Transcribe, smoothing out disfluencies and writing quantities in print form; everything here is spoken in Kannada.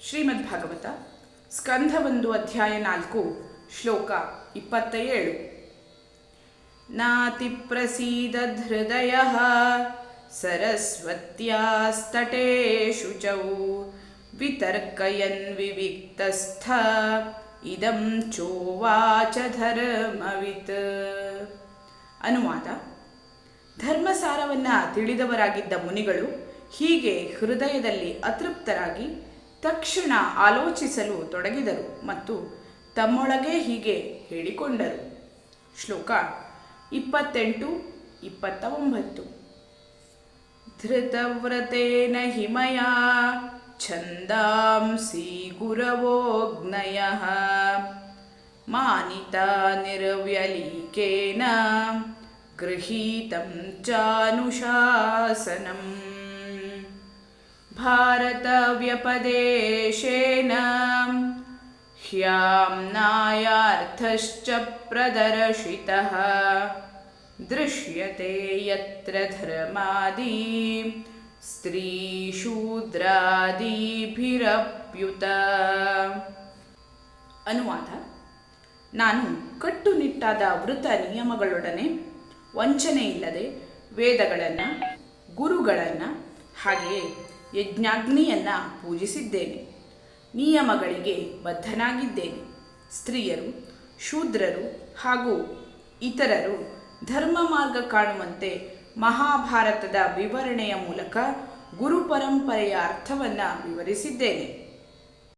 ಶ್ರೀಮದ್ ಭಾಗವತ ಸ್ಕಂಧ 1 ಅಧ್ಯಾಯ 4 ಶ್ಲೋಕ 27. ನಾತಿ ಪ್ರಸೀದಹೃದಯಃ ಸರಸ್ವತ್ಯಾಸ್ತಟೇ ಶುಚೌ ವಿತರ್ಕಯನ್ ವಿವಿಕ್ತಸ್ಥ ಇದಂ ಚೋವಾಚ ಧರ್ಮವಿತ್. ಅನುವಾದ: ಧರ್ಮಸಾರವನ್ನು ತಿಳಿದವರಾಗಿದ್ದ ಮುನಿಗಳು ಹೀಗೆ ಹೃದಯದಲ್ಲಿ ಅತೃಪ್ತರಾಗಿ ತಕ್ಷಣ ಆಲೋಚಿಸಲು ತೊಡಗಿದರು ಮತ್ತು ತಮ್ಮೊಳಗೆ ಹೀಗೆ ಹೇಳಿಕೊಂಡರು. ಶ್ಲೋಕ 28-29. ಧೃತವ್ರತೇನ ಹಿಮಯಾ ಛಂದಾಂಸಿ ಗುರವೋಗ್ನಯಃ ಮಾನಿತಾ ನಿರ್ವ್ಯಲೀಕೇನ ಗೃಹೀತಂ ಚಾನುಶಾಸನಂ ಭಾರತವ್ಯಪದೇಶೇನ ಹ್ಯಾಮ್ನಾಯಾರ್ಥಶ್ಚ ಪ್ರದರ್ಶಿತಃ ದೃಶ್ಯತೆ ಯತ್ರ ಧರ್ಮಾದಿ ಸ್ತ್ರೀಶೂದ್ರಾದಿಭಿರಪ್ಯುತ. ಅನುವಾದ: ನಾನು ಕಟ್ಟುನಿಟ್ಟಾದ ವೃತ ನಿಯಮಗಳೊಡನೆ ವಂಚನೆಯಿಲ್ಲದೆ ವೇದಗಳನ್ನು, ಗುರುಗಳನ್ನು, ಹಾಗೆಯೇ ಯಜ್ಞಾಗ್ನಿಯನ್ನು ಪೂಜಿಸಿದ್ದೇನೆ. ನಿಯಮಗಳಿಗೆ ಬದ್ಧನಾಗಿದ್ದೇನೆ. ಸ್ತ್ರೀಯರು, ಶೂದ್ರರು ಹಾಗೂ ಇತರರು ಧರ್ಮ ಮಾರ್ಗ ಕಾಣುವಂತೆ ಮಹಾಭಾರತದ ವಿವರಣೆಯ ಮೂಲಕ ಗುರು ಪರಂಪರೆಯ ಅರ್ಥವನ್ನು ವಿವರಿಸಿದ್ದೇನೆ.